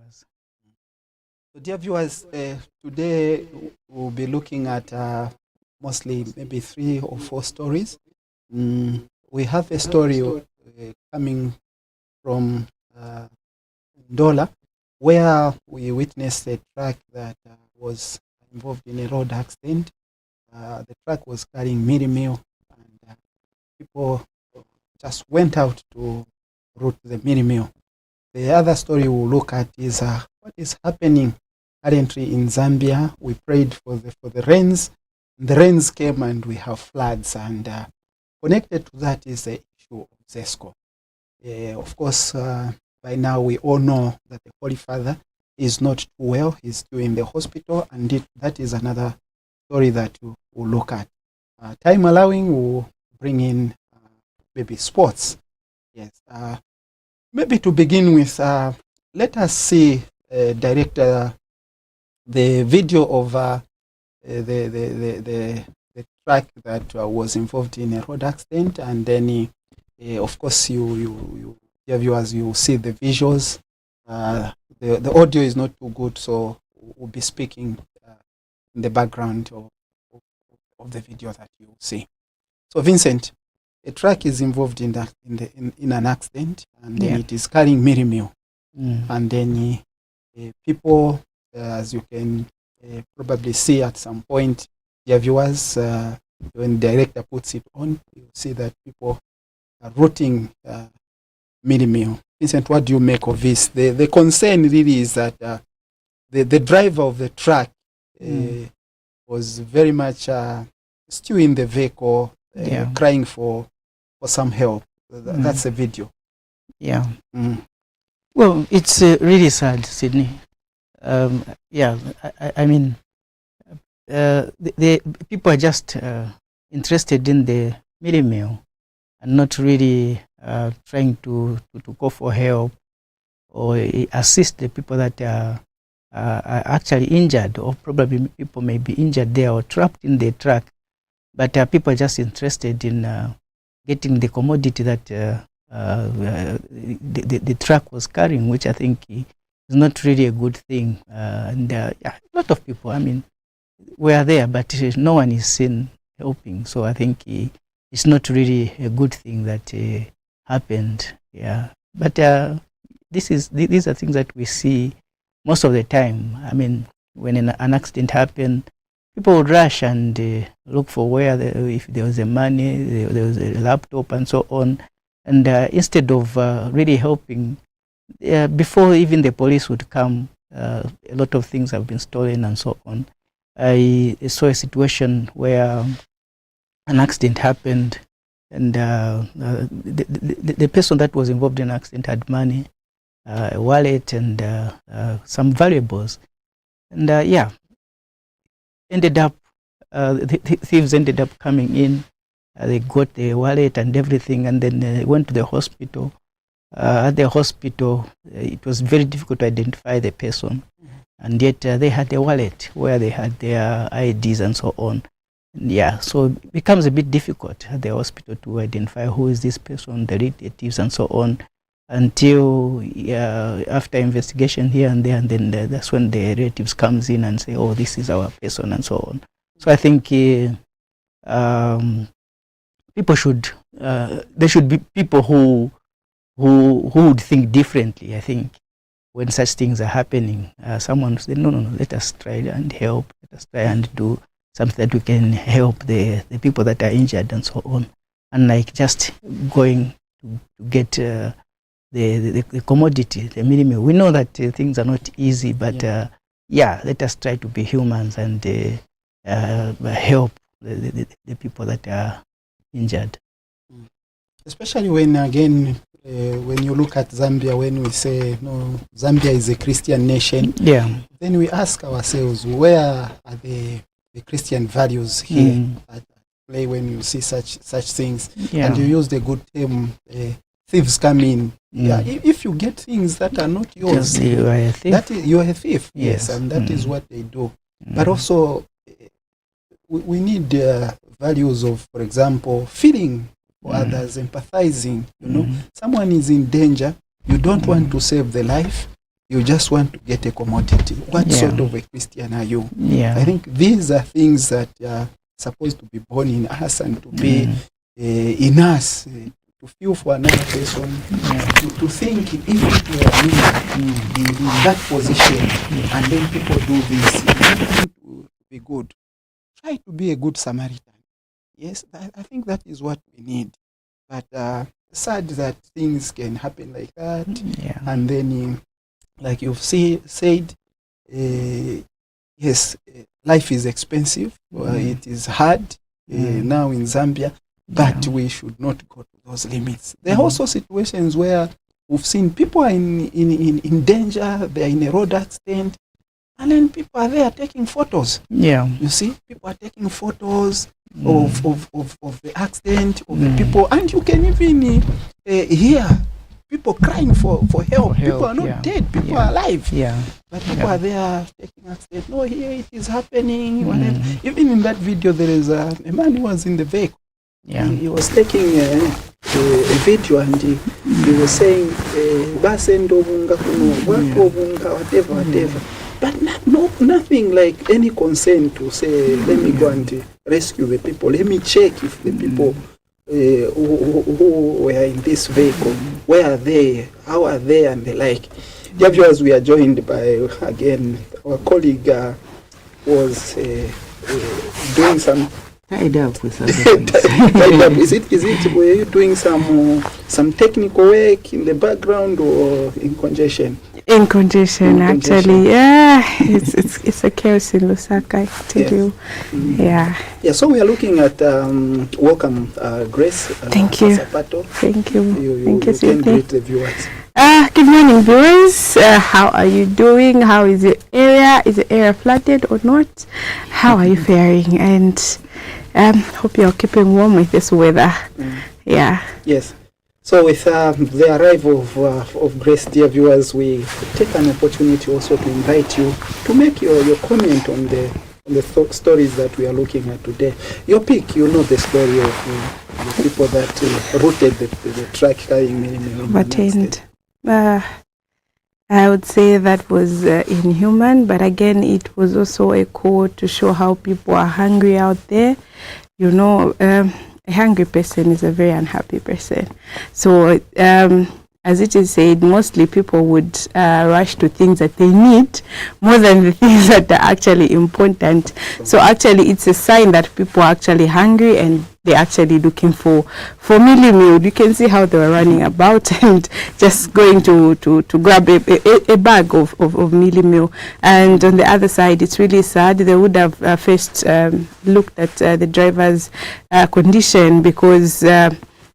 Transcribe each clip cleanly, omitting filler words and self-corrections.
viewers. So dear viewers, today we'll be looking at mostly maybe 3 or 4 stories. We have a story coming from Ndola, where we witnessed a truck that was involved in a road accident. The truck was carrying mealie meal, and people just went out to root the mealie meal. The other story we'll look at is what is happening currently in Zambia. We prayed for the rains. The rains came and we have floods, and connected to that is the issue of ZESCO. Of course, by now we all know that the Holy Father is not too well. He's still in the hospital, and that is another story that we'll look at. Time allowing, we'll bring in maybe sports. Yes. Maybe to begin with, let us see director the video of the truck that was involved in a road accident, and then of course you dear viewers, you see the visuals. The audio is not too good, so we'll be speaking in the background of the video that you see. So Vincent, a truck is involved in an accident, and then it is carrying mealie meal, and then people, as you can probably see at some point, dear viewers, when the director puts it on, you see that people are rooting mealie meal. Vincent, what do you make of this? The concern really is that the driver of the truck was very much still in the vehicle, crying for some help. That's a video. Yeah. Well, it's really sad, Sydney. I mean, the people are just interested in the mealie meal and not really trying to go for help or assist the people that are actually injured, or probably people may be injured there or trapped in the truck. But people are just interested in getting the commodity that the truck was carrying, which I think is not really a good thing. And a lot of people, I mean, were there, but no one is seen helping. So I think it's not really a good thing that happened. Yeah, but these are things that we see most of the time. I mean, when an accident happened, people would rush and look for where if there was a money, there was a laptop, and so on. And instead of really helping, before even the police would come, a lot of things have been stolen and so on. I saw a situation where an accident happened, and the person that was involved in the accident had money, a wallet, and some valuables. And ended up, the thieves ended up coming in. They got the wallet and everything, and then went to the hospital. At the hospital, it was very difficult to identify the person, and yet they had a wallet where they had their IDs and so on. And so it becomes a bit difficult at the hospital to identify who is this person, the relatives, and so on, until after investigation here and there, and then that's when the relatives comes in and say, oh, this is our person, and so on. So I think people should, there should be people who would think differently. I think when such things are happening, someone say, no, let us try and help, let us try and do something that we can help the people that are injured and so on. And like just going to get the commodity, the mealie meal. We know that things are not easy, but let us try to be humans and help the people that are injured. Especially when, again, when you look at Zambia, when we say, no, Zambia is a Christian nation, then we ask ourselves, where are the Christian values here at play when you see such things? And you use the good term, thieves come in. If you get things that are not yours, you are a thief. You are a thief, yes, and that is what they do. But also, we need values of, for example, feeling for others, empathizing. You know, someone is in danger, you don't want to save the life, you just want to get a commodity. What Yeah. sort of a Christian are you? Yeah. I think these are things that are supposed to be born in us and to be in us, to feel for another person, to think if it were me in that position, and then people do this, it's going to be good. Try to be a good Samaritan. Yes, I think that is what we need. But sad that things can happen like that, Yeah. and then, like you've said, yes, life is expensive. It is hard now in Zambia, but we should not go to those limits. There are also situations where we've seen people are in danger, they are in a road accident, and then people are there taking photos. Yeah. You see, people are taking photos of the accident, of the people, and you can even hear people crying for help. People are not dead, people are alive. Yeah. But people are there taking accident. No, here it is happening. Whatever. Even in that video, there is a man who was in the vehicle. Yeah. He was taking a video, and he was saying, "Basendo bunga kuno, wako bunga, whatever." But nothing like any concern to say, let me go and rescue the people. Let me check if the people who were in this vehicle, where are they, how are they, and the like. Dear viewers, we are joined by, again, our colleague was doing some... Tied up with tied up. Is it, were you doing some technical work in the background or in congestion? In congestion, actually. Yeah, it's a chaos in Lusaka, I tell you. Yeah. Yeah, so we are looking at welcome, Grace. Thank you. Zapato. Thank you. Thank you, can greet the viewers. Good morning, viewers. How are you doing? How is the area? Is the area flooded or not? How are you faring? And hope you're keeping warm with this weather. Yeah. Yes. So with the arrival of Grace, dear viewers, we take an opportunity also to invite you to make your comment on the stories that we are looking at today. Your pick, you know the story of the people that routed the truck carrying Overturned. I would say that was inhuman, but again, it was also a call to show how people are hungry out there. You know, a hungry person is a very unhappy person. So, as it is said, mostly people would rush to things that they need more than the things that are actually important. So actually, it's a sign that people are actually hungry and they're actually looking for mealy meal. You can see how they were running about and just going to grab a bag of mealy meal. And on the other side, it's really sad. They would have first looked at the driver's condition, because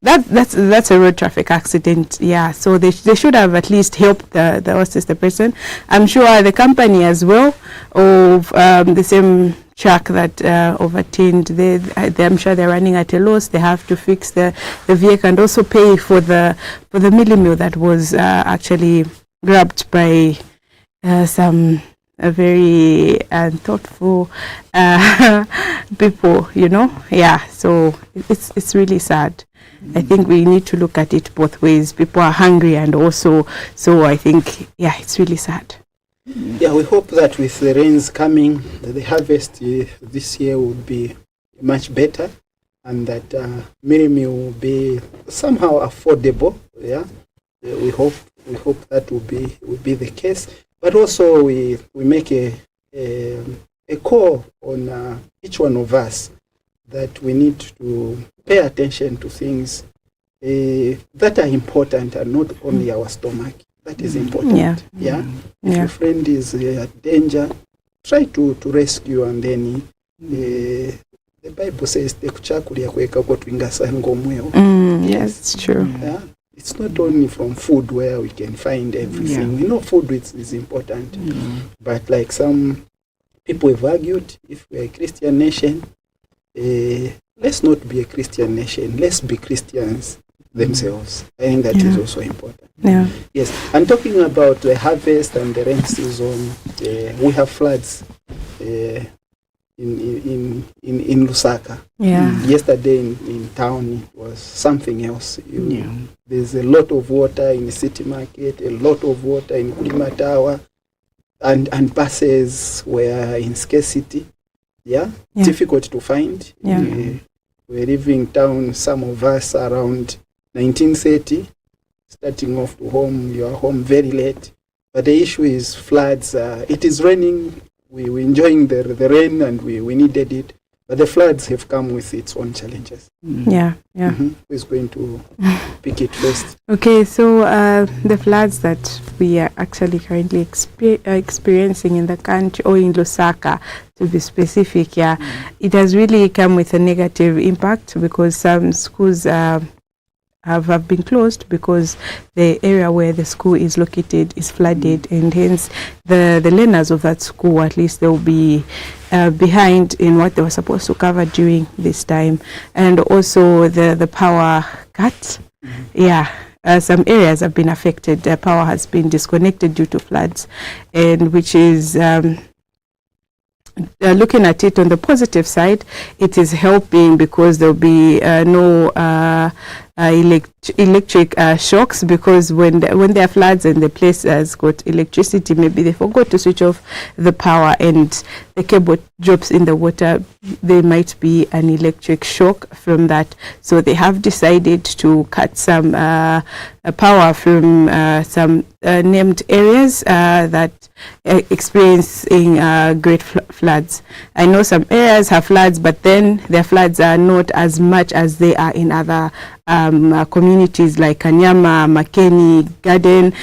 that's a road traffic accident. Yeah, so they should have at least helped the person. I'm sure the company as well of the same truck that overturned, I'm sure they're running at a loss. They have to fix the vehicle and also pay for the mealy meal that was actually grabbed by some very thoughtful people, you know. Yeah, so it's really sad. I think we need to look at it both ways. People are hungry, and also, so I think, yeah, it's really sad. Yeah, we hope that with the rains coming, the harvest this year will be much better, and that mealy meal will be somehow affordable. Yeah, we hope that will be the case. But also we make a call on each one of us that we need to pay attention to things that are important, and not only our stomach. That is important. Yeah. If your friend is at danger, try to rescue, and then the Bible says yes, it's true. Yeah. It's not only from food where we can find everything. We know food is important, but like some people have argued, if we're a Christian nation, let's not be a Christian nation. Let's be Christians themselves. I think that is also important. Yeah. Yes. And talking about the harvest and the rain season, we have floods in in Lusaka. Yeah. Yesterday in town, it was something else. There's a lot of water in the city market, a lot of water in Kulima Tower, and buses were in scarcity. Difficult to find. We're leaving town, some of us around 1930, starting off to home. You are home very late. But the issue is floods. It is raining. We're enjoying the rain, and we needed it. But the floods have come with its own challenges. Who's going to pick it first? Okay, so the floods that we are actually currently experiencing in the country, or in Lusaka, to be specific, it has really come with a negative impact, because some schools have been closed because the area where the school is located is flooded, and hence the learners of that school, at least, they'll be behind in what they were supposed to cover during this time. And also the power cut. Some areas have been affected. The power has been disconnected due to floods, and which is looking at it on the positive side, it is helping, because there'll be no electric shocks, because when there are floods and the place has got electricity, maybe they forgot to switch off the power and the cable drops in the water, there might be an electric shock from that. So they have decided to cut some power from some named areas that are experiencing great floods. I know some areas have floods, but then their floods are not as much as they are in other communities like Kanyama, Makeni, Garden.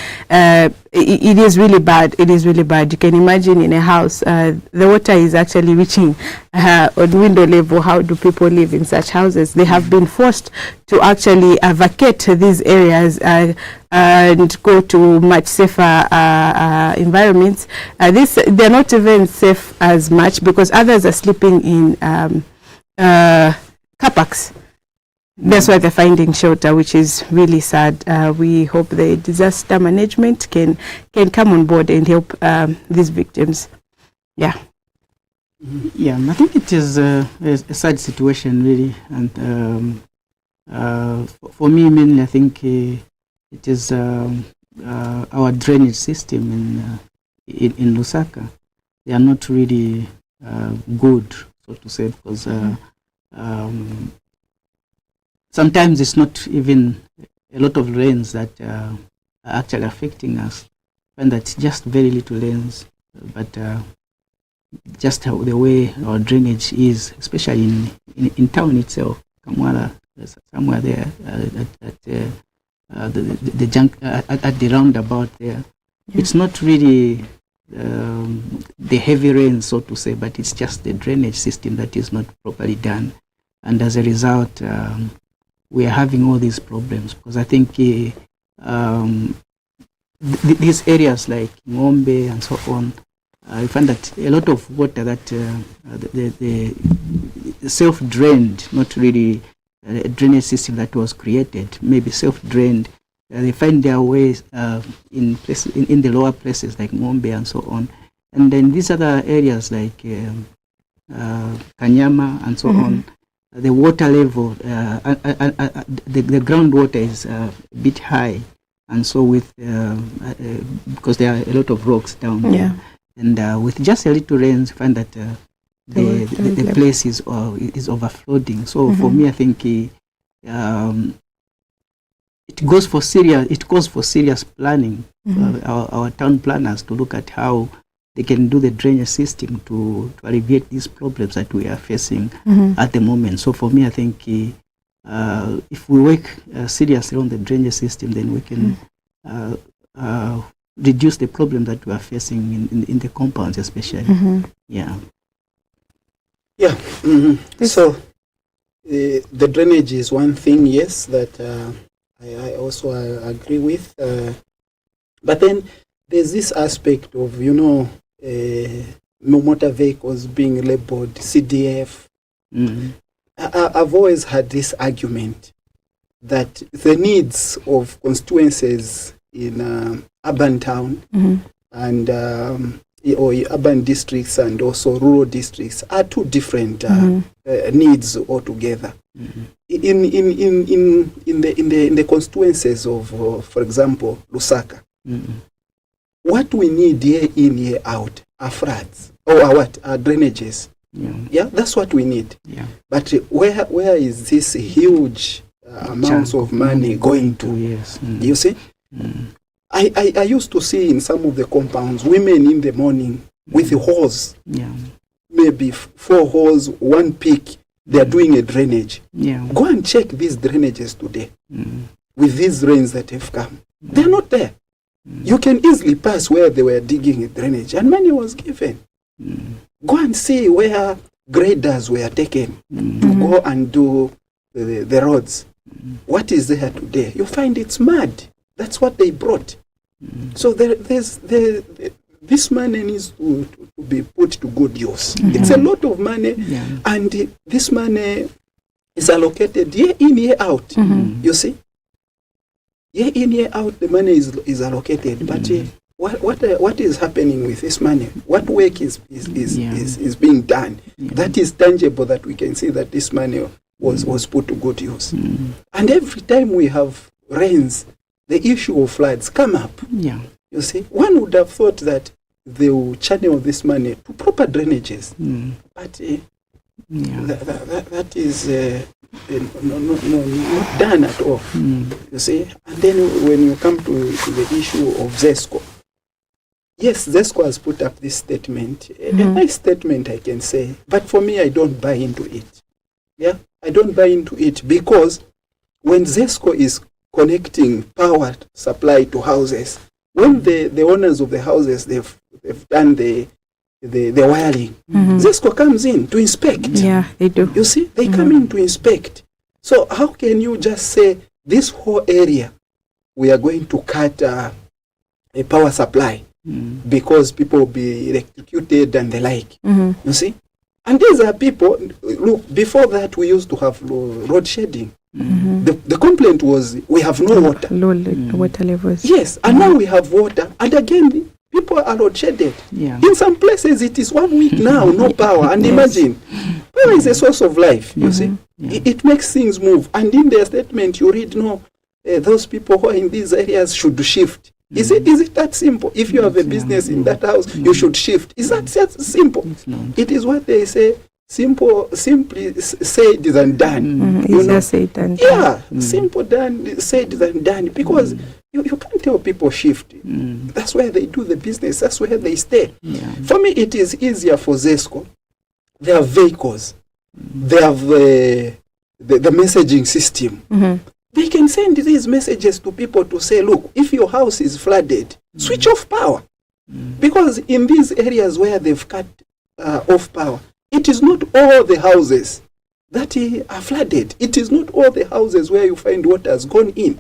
It is really bad. It is really bad. You can imagine in a house, the water is actually reaching on window level. How do people live in such houses? They have been forced to actually vacate these areas and go to much safer environments. They're not even safe as much, because others are sleeping in car parks. That's why they're finding shelter, which is really sad. We hope the disaster management can come on board and help these victims. I think it is a sad situation, really. And for me, mainly, I think it is our drainage system in Lusaka. They are not really good, so to say, because sometimes it's not even a lot of rains that are actually affecting us, and that's just very little rains, but just how the way our drainage is, especially in town itself, Kamwala, somewhere there at the roundabout there. It's not really the heavy rain, so to say, but it's just the drainage system that is not properly done, and as a result, we are having all these problems, because I think these areas like Ngombe and so on, I find that a lot of water that the self-drained, not really a drainage system that was created, maybe self-drained, they find their ways in the lower places like Ngombe and so on. And then these other areas like Kanyama and so on, the water level, the groundwater is a bit high, and so with because there are a lot of rocks down there, and with just a little rain, you find that the place is overflowing. So for me, I think it calls for serious planning. Our town planners to look at how they can do the drainage system to alleviate these problems that we are facing at the moment. So for me, I think if we work seriously on the drainage system, then we can reduce the problem that we are facing in the compounds, especially. So the drainage is one thing, yes, that I also agree with. But then there's this aspect of, motor vehicles being labeled CDF. I've always had this argument that the needs of constituencies in urban town and or urban districts and also rural districts are two different needs altogether. In the constituencies of, for example, Lusaka, what we need year in, year out are floods or are drainages. Yeah, that's what we need. But where is this huge amounts of money going to? Yes. You see? I used to see in some of the compounds women in the morning with a hose, maybe 4 hose, 1 pick, they are doing a drainage. Go and check these drainages today with these rains that have come. They're not there. You can easily pass where they were digging a drainage and money was given. Go and see where graders were taken to go and do the roads. What is there today? You find it's mud. That's what they brought. So this money needs to be put to good use. It's a lot of money, and this money is allocated year in, year out. You see? Year in, year out, the money is allocated. But what is happening with this money? What work is being done? That is tangible, that we can see that this money was put to good use. And every time we have rains, the issue of floods come up. You see, one would have thought that they will channel this money to proper drainages, but that is not done at all. You see, and then when you come to the issue of ZESCO, yes, ZESCO has put up this statement, a nice statement, I can say, but for me, I don't buy into it. I don't buy into it, because when ZESCO is connecting power supply to houses, when the owners of the houses, they've done the wiring, ZESCO comes in to inspect. Yeah, they do. You see, they come in to inspect. So how can you just say this whole area we are going to cut a power supply because people will be electrocuted and the like? You see? And these are people, look, before that we used to have road shading. The complaint was we have no water. Low water levels. Yes, and now we have water. And again, people are road shaded. In some places it is 1 week now, no power. And imagine, power is a source of life, you see. It makes things move. And in their statement you read, no, those people who are in these areas should shift. Is it that simple? If you have a business in that house, you should shift. Is that simple? It is what they say, simply said than done. Easier said than done. Simple said than done. Because you can't tell people shift. That's where they do the business. That's where they stay. For me, it is easier for ZESCO. They have vehicles. They have the messaging system. They can send these messages to people to say, look, if your house is flooded, switch off power. Because in these areas where they've cut off power, it is not all the houses that are flooded. It is not all the houses where you find water has gone in.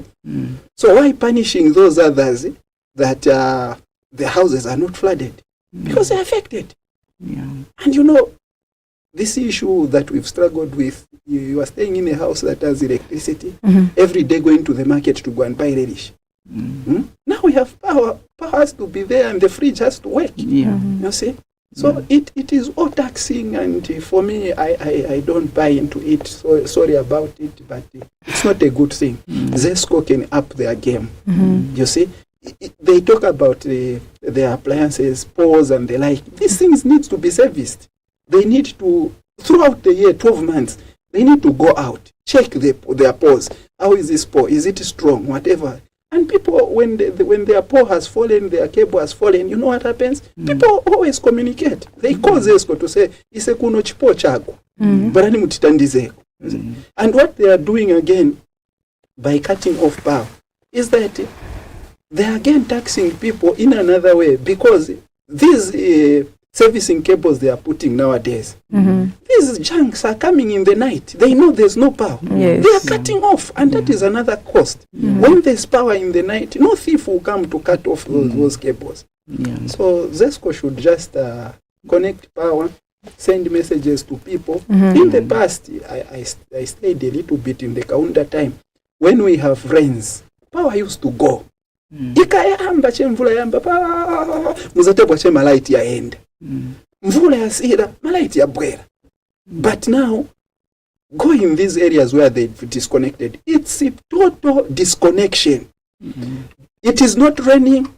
So why punishing those others that the houses are not flooded? Because they're affected. And you know, this issue that we've struggled with, you are staying in a house that has electricity, every day going to the market to go and buy relish. Now we have power. Power has to be there and the fridge has to work. You see? So it is all taxing, and for me, I don't buy into it. So sorry about it, but it's not a good thing. ZESCO can up their game. You see? They talk about the appliances, pause and the like. These things need to be serviced. They need to, throughout the year, 12 months, they need to go out, check their pause. How is this pause? Is it strong? Whatever. And people, when their pole has fallen, their cable has fallen, you know what happens? People always communicate. They call ZESCO to say, ise kuno chipo chako. Barani mutitandizeko. And what they are doing again, by cutting off power, is that they are again taxing people in another way, because these servicing cables they are putting nowadays, these junks are coming in the night. They know there's no power. They are cutting off, and that is another cost. When there's power in the night, no thief will come to cut off those cables. So ZESCO should just connect power, send messages to people. In the past, I stayed a little bit in the Kaunda time. When we have rains, power used to go. ikayamba chemvula yamba pa muzatebwa che malaiti yaenda mvula yasira malaiti yabwera. But now go in these areas where they've disconnected, it's a total disconnection. It is not raining,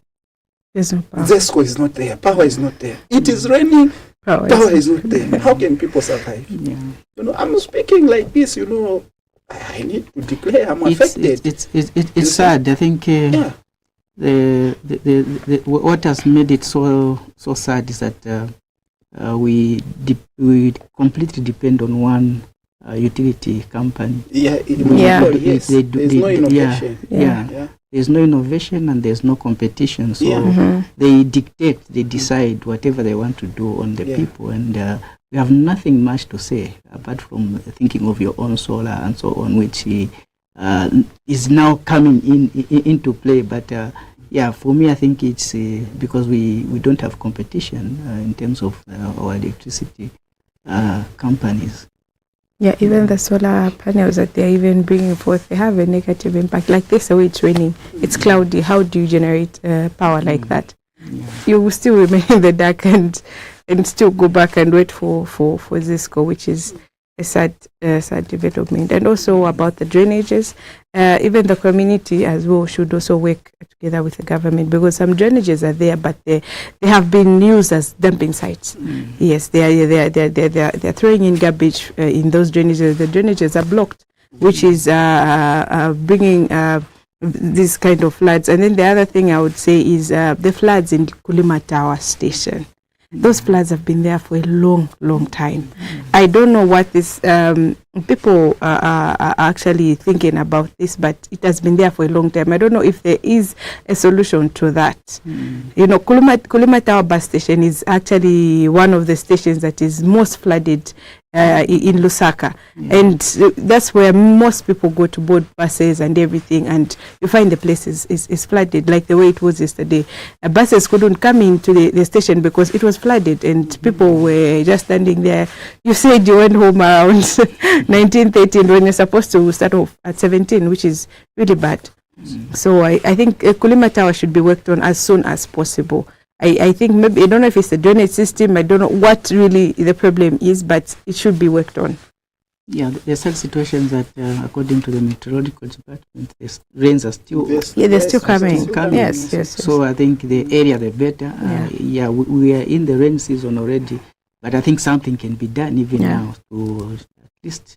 Zesco is not there, power is not there. It is raining, power is not there. How can people survive? I'm speaking like this, I need to declare I'm affected. It's sad. I think what has made it so sad is that we completely depend on one utility company. Yes. There's no innovation. There's no innovation and there's no competition. So they dictate, they decide whatever they want to do on the people, and we have nothing much to say apart from thinking of your own solar and so on, which is now coming into play. But for me, I think it's because we don't have competition in terms of our electricity companies. Yeah, even the solar panels that they're even bringing forth, they have a negative impact. Like this, the way it's raining, it's cloudy. How do you generate power like that? You will still remain in the dark and still go back and wait for Zisco, which is a sad development. And also about the drainages, even the community as well should also work together with the government, because some drainages are there, but they have been used as dumping sites. Yes, they're throwing in garbage in those drainages. The drainages are blocked, which is bringing this kind of floods. And then the other thing I would say is the floods in Kulima Tower Station. Those floods have been there for a long time. I don't know what this people are actually thinking about this, but it has been there for a long time. I don't know if there is a solution to that. Kulima Tower bus station is actually one of the stations that is most flooded in Lusaka, and that's where most people go to board buses and everything, and you find the place is flooded like the way it was yesterday. Buses couldn't come into the station because it was flooded, and people were just standing there. You said you went home around 19:13 when you're supposed to start off at 17, which is really bad. So I think Kulima Tower should be worked on as soon as possible. I think maybe, I don't know if it's the drainage system, I don't know what really the problem is, but it should be worked on. Yeah, there's some situations that, according to the meteorological department, the rains are still they're still coming. Yes. So I think the area the better. We are in the rain season already, but I think something can be done even now to at least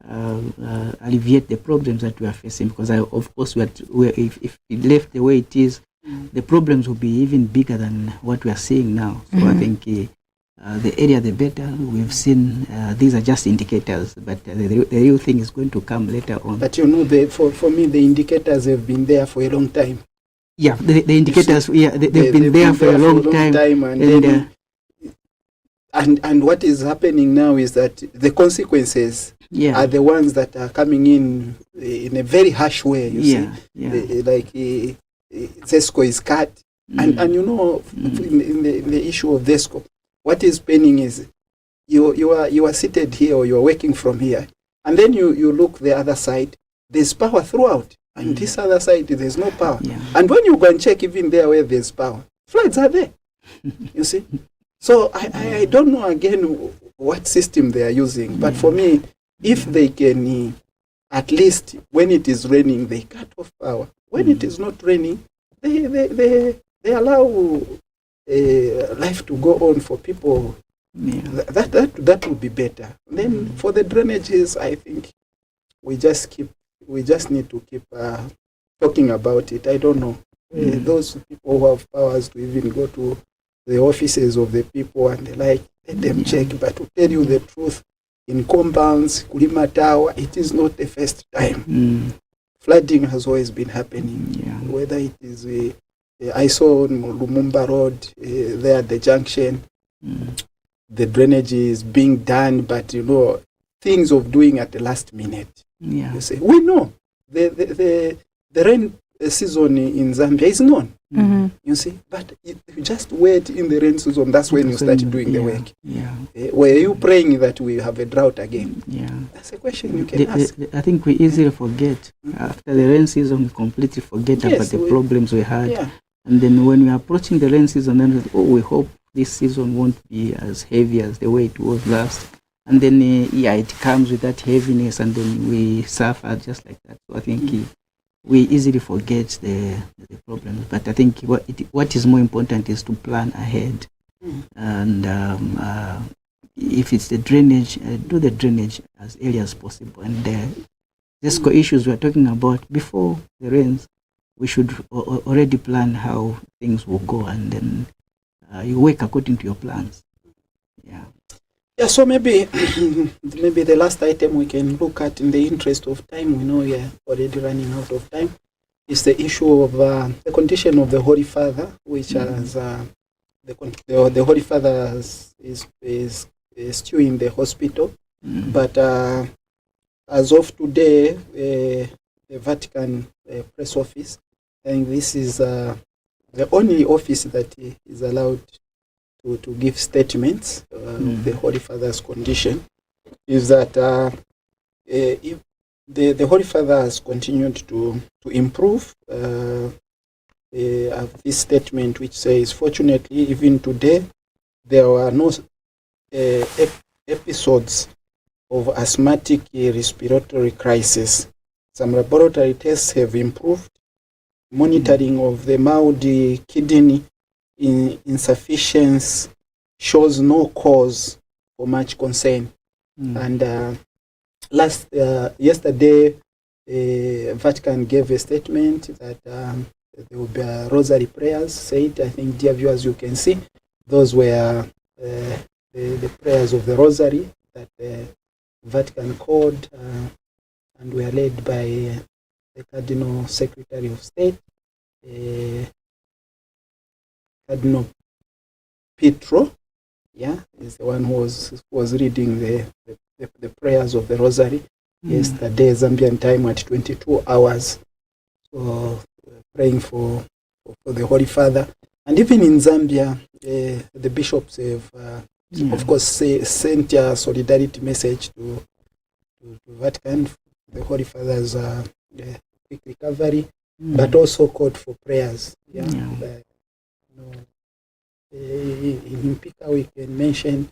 alleviate the problems that we are facing. Because of course, if it left the way it is, the problems will be even bigger than what we are seeing now. So I think the area the better. We've seen these are just indicators, but the real thing is going to come later on. But for me, the indicators have been there for a long time. Yeah, the indicators, they've been there for a long time. And what is happening now is that the consequences are the ones that are coming in a very harsh way. You see, like Zesco is cut, and in the issue of Zesco, what is paining is you are seated here or you are working from here, and then you look the other side. There's power throughout, and this other side there's no power. And when you go and check even there where there's power, floods are there. You see, so I don't know again what system they are using, but for me, if they can at least when it is raining, they cut off power. When it is not raining, they allow life to go on for people. That would be better. Then for the drainages, I think we just need to keep talking about it. I don't know. Those people who have powers to even go to the offices of the people and the like, let them check. But to tell you the truth, in compounds, Kulima Tower, it is not the first time. Flooding has always been happening, whether it is I saw on Lumumba Road, there at the junction, the drainage is being done, but things of doing at the last minute. You say, we know the season in Zambia is known. Mm-hmm. You see, but if you just wait in the rain season, that's when you start doing the work. Yeah. Were you praying that we have a drought again? Yeah. That's a question you can ask. I think we easily forget. After the rain season, we completely forget about the problems we had. Yeah. And then when we're approaching the rain season, then we hope this season won't be as heavy as the way it was last. And then, it comes with that heaviness, and then we suffer just like that. So I think we easily forget the problems. But I think what is more important is to plan ahead. And if it's the drainage, do the drainage as early as possible. And these issues we're talking about before the rains, we should already plan how things will go, and then you work according to your plans. Yeah. Yeah, so maybe the last item we can look at in the interest of time, we know we are already running out of time, is the issue of the condition of the Holy Father, which has the Holy Father is still in the hospital. But as of today, the Vatican press office, and this is the only office that is allowed to give statements of the Holy Father's condition, is that if the Holy Father has continued to improve. This statement which says, fortunately, even today, there were no episodes of asthmatic respiratory crisis. Some laboratory tests have improved. Monitoring of the mild kidney insufficiency shows no cause for much concern. And yesterday, Vatican gave a statement that there will be rosary prayers. Said, I think, dear viewers, you can see those were the prayers of the rosary that Vatican called and were led by the Cardinal Secretary of State, Cardinal Pietro. Yeah, is the one who was reading the prayers of the rosary yesterday, Zambian time, at 22 hours. So praying for the Holy Father. And even in Zambia, the bishops have, of course, sent a solidarity message to Vatican, the Holy Father's quick recovery, but also called for prayers. In Pika, we can mention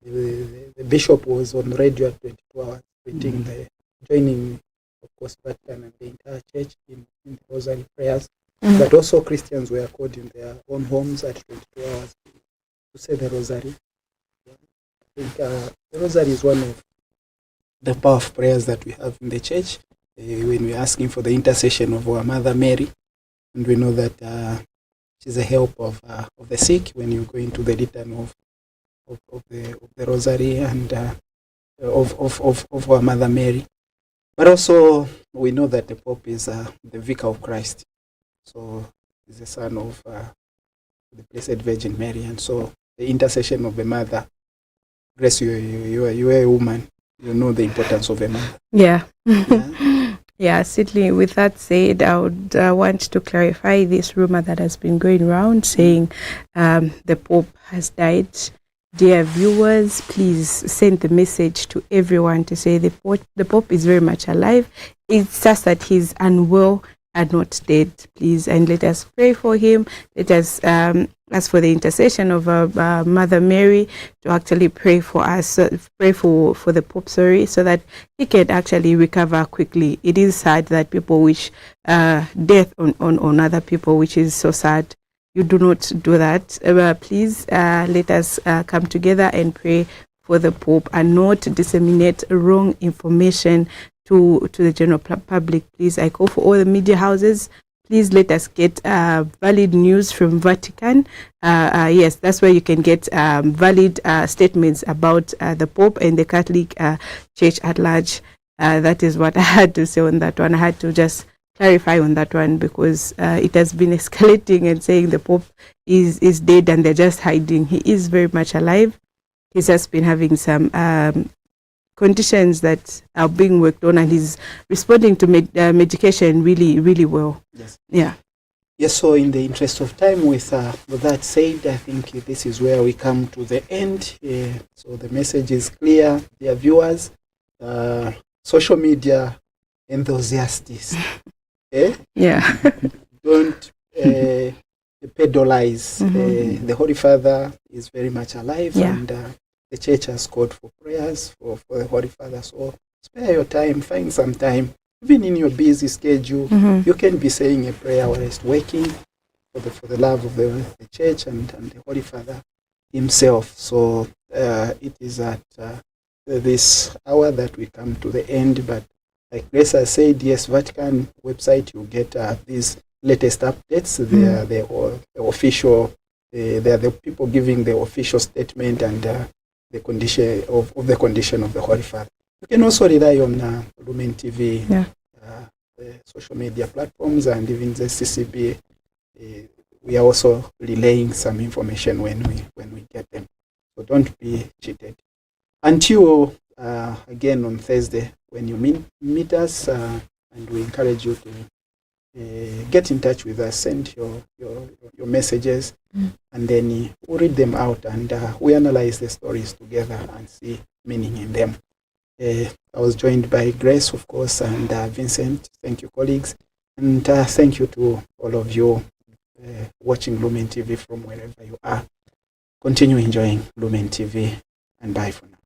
the bishop was on radio at 22 hours, joining, of course, Vatican and the entire church in the rosary prayers. But also Christians were called in their own homes at 22 hours to say the rosary. I think the rosary is one of the powerful prayers that we have in the church when we're asking for the intercession of our Mother Mary. And we know that she's a help of the sick when you go into the litany of the rosary and of our Mother Mary. But also we know that the Pope is the Vicar of Christ. So he's the son of the Blessed Virgin Mary. And so the intercession of the Mother, Grace, you are a woman. You know the importance of a mother. Yeah. Yeah, certainly. With that said, I would want to clarify this rumor that has been going around saying the Pope has died. Dear viewers, please send the message to everyone to say the Pope is very much alive. It's just that he's unwell and not dead, please. And let us pray for him. Let us ask for the intercession of Mother Mary to actually pray for us, pray for the Pope, so that he can actually recover quickly. It is sad that people wish death on other people, which is so sad. You do not do that. Please let us come together and pray for the Pope and not disseminate wrong information to the general public. Please, I call for all the media houses. Please let us get valid news from Vatican. Yes, that's where you can get valid statements about the Pope and the Catholic Church at large. That is what I had to say on that one. I had to just clarify on that one because it has been escalating and saying the Pope is dead and they're just hiding. He is very much alive. He's just been having some conditions that are being worked on, and he's responding to medication really, really well. Yes. Yeah. Yes, so in the interest of time, with that said, I think this is where we come to the end. So the message is clear, dear viewers. Social media enthusiasts. Yeah. Don't pedalize. The Holy Father is very much alive, and the church has called for prayers for the Holy Father. So spare your time, find some time. Even in your busy schedule, you can be saying a prayer while working for the love of the church and the Holy Father himself. So it is at this hour that we come to the end. But like Grace has said, yes, Vatican website, you get these latest updates. They are the official, they are the people giving the official statement and the condition of the condition of the Holy Father. You can also rely on Lumen TV, the social media platforms, and even the CCB. We are also relaying some information when we get them. So don't be cheated. Until again on Thursday, when you meet us, and we encourage you to get in touch with us, send your messages, and then we'll read them out, and we analyze the stories together and see meaning in them. I was joined by Grace, of course, and Vincent. Thank you, colleagues. And thank you to all of you watching Lumen TV from wherever you are. Continue enjoying Lumen TV, and bye for now.